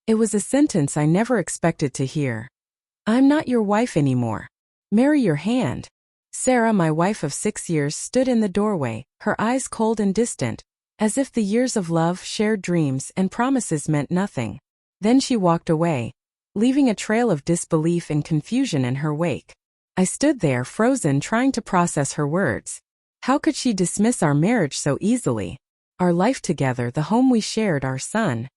It was a sentence I never expected to hear. "I'm not your wife anymore. Marry your hand." Sarah, my wife of 6 years, stood in the doorway, her eyes cold and distant, as if the years of love, shared dreams, and promises meant nothing. Then she walked away, leaving a trail of disbelief and confusion in her wake. I stood there, frozen, trying to process her words. How could she dismiss our marriage so easily? Our life together, the home we shared, our son.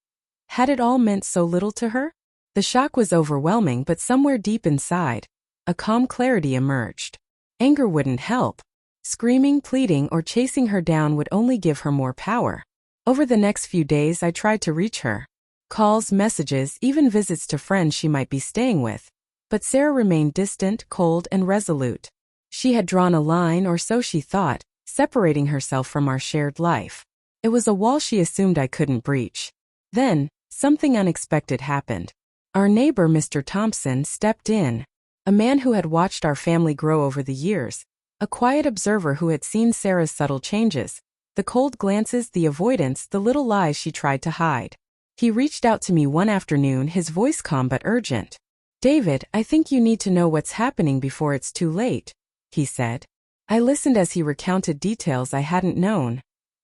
Had it all meant so little to her? The shock was overwhelming, but somewhere deep inside, a calm clarity emerged. Anger wouldn't help. Screaming, pleading, or chasing her down would only give her more power. Over the next few days, I tried to reach her. Calls, messages, even visits to friends she might be staying with. But Sarah remained distant, cold, and resolute. She had drawn a line, or so she thought, separating herself from our shared life. It was a wall she assumed I couldn't breach. Then, something unexpected happened. Our neighbor, Mr. Thompson, stepped in. A man who had watched our family grow over the years. A quiet observer who had seen Sarah's subtle changes. The cold glances, the avoidance, the little lies she tried to hide. He reached out to me one afternoon, his voice calm but urgent. "David, I think you need to know what's happening before it's too late," he said. I listened as he recounted details I hadn't known.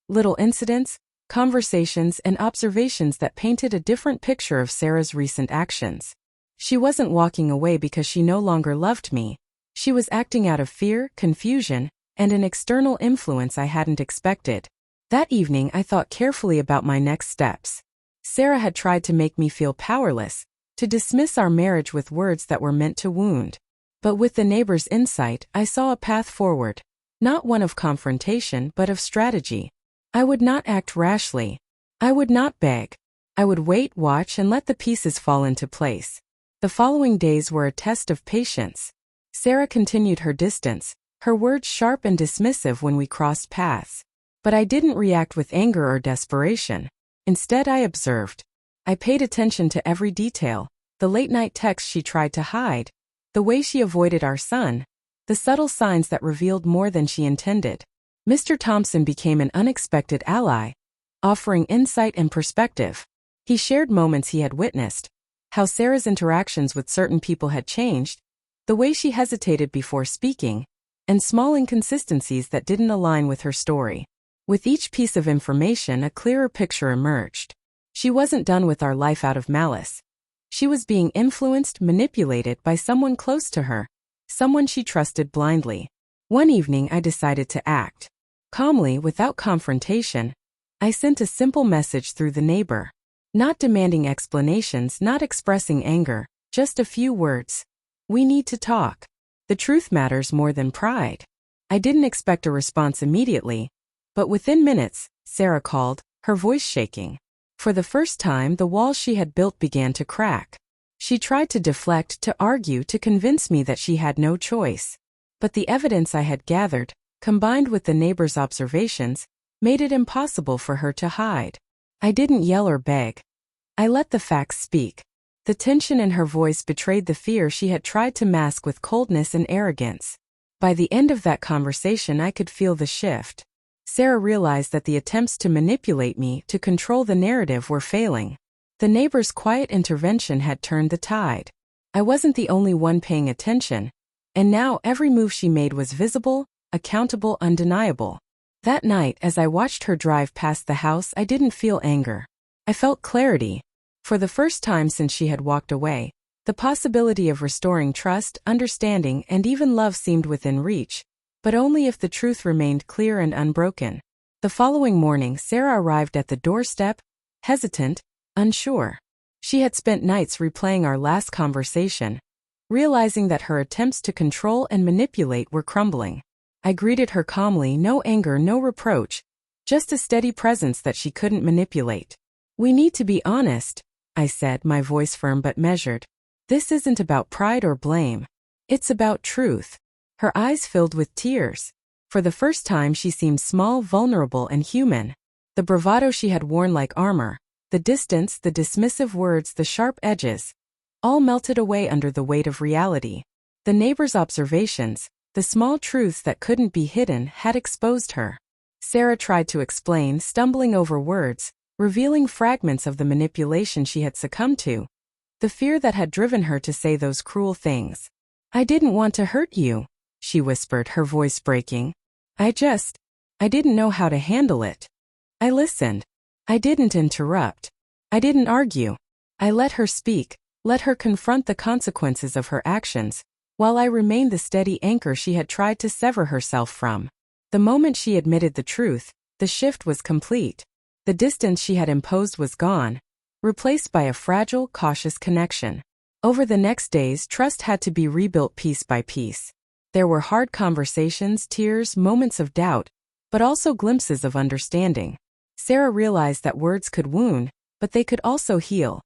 Little incidents, conversations, and observations that painted a different picture of Sarah's recent actions. She wasn't walking away because she no longer loved me. She was acting out of fear, confusion, and an external influence I hadn't expected. That evening, I thought carefully about my next steps. Sarah had tried to make me feel powerless, to dismiss our marriage with words that were meant to wound. But with the neighbor's insight, I saw a path forward. Not one of confrontation, but of strategy. I would not act rashly. I would not beg. I would wait, watch, and let the pieces fall into place. The following days were a test of patience. Sarah continued her distance, her words sharp and dismissive when we crossed paths. But I didn't react with anger or desperation. Instead, I observed. I paid attention to every detail, the late-night texts she tried to hide, the way she avoided our son, the subtle signs that revealed more than she intended. Mr. Thompson became an unexpected ally, offering insight and perspective. He shared moments he had witnessed, how Sarah's interactions with certain people had changed, the way she hesitated before speaking, and small inconsistencies that didn't align with her story. With each piece of information, a clearer picture emerged. She wasn't done with our life out of malice. She was being influenced, manipulated by someone close to her, someone she trusted blindly. One evening, I decided to act. Calmly, without confrontation, I sent a simple message through the neighbor. Not demanding explanations, not expressing anger, just a few words. "We need to talk. The truth matters more than pride." I didn't expect a response immediately, but within minutes, Sarah called, her voice shaking. For the first time, the walls she had built began to crack. She tried to deflect, to argue, to convince me that she had no choice. But the evidence I had gathered, combined with the neighbor's observations, made it impossible for her to hide. I didn't yell or beg. I let the facts speak. The tension in her voice betrayed the fear she had tried to mask with coldness and arrogance. By the end of that conversation, I could feel the shift. Sarah realized that the attempts to manipulate me, to control the narrative, were failing. The neighbor's quiet intervention had turned the tide. I wasn't the only one paying attention, and now every move she made was visible, accountable, undeniable. That night, as I watched her drive past the house, I didn't feel anger. I felt clarity. For the first time since she had walked away, the possibility of restoring trust, understanding, and even love seemed within reach, but only if the truth remained clear and unbroken. The following morning, Sarah arrived at the doorstep, hesitant, unsure. She had spent nights replaying our last conversation, realizing that her attempts to control and manipulate were crumbling. I greeted her calmly, no anger, no reproach, just a steady presence that she couldn't manipulate. "We need to be honest," I said, my voice firm but measured. "This isn't about pride or blame. It's about truth." Her eyes filled with tears. For the first time, she seemed small, vulnerable, and human. The bravado she had worn like armor, the distance, the dismissive words, the sharp edges, all melted away under the weight of reality. The neighbor's observations, the small truths that couldn't be hidden, had exposed her. Sarah tried to explain, stumbling over words, revealing fragments of the manipulation she had succumbed to, the fear that had driven her to say those cruel things. "I didn't want to hurt you," she whispered, her voice breaking. I didn't know how to handle it. I listened. I didn't interrupt. I didn't argue. I let her speak, let her confront the consequences of her actions, while I remained the steady anchor she had tried to sever herself from. The moment she admitted the truth, the shift was complete. The distance she had imposed was gone, replaced by a fragile, cautious connection. Over the next days, trust had to be rebuilt piece by piece. There were hard conversations, tears, moments of doubt, but also glimpses of understanding. Sarah realized that words could wound, but they could also heal,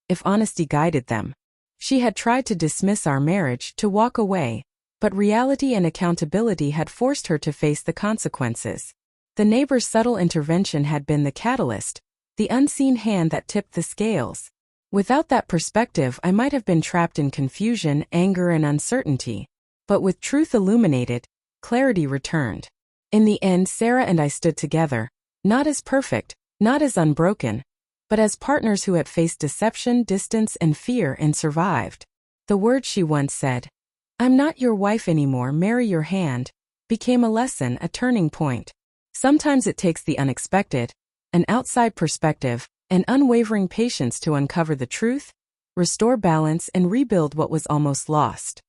if honesty guided them. She had tried to dismiss our marriage, to walk away, but reality and accountability had forced her to face the consequences. The neighbor's subtle intervention had been the catalyst, the unseen hand that tipped the scales. Without that perspective, I might have been trapped in confusion, anger, and uncertainty. But with truth illuminated, clarity returned. In the end, Sarah and I stood together, not as perfect, not as unbroken, but as partners who had faced deception, distance, and fear and survived. The words she once said, "I'm not your wife anymore, marry your hand," became a lesson, a turning point. Sometimes it takes the unexpected, an outside perspective, and unwavering patience to uncover the truth, restore balance, and rebuild what was almost lost.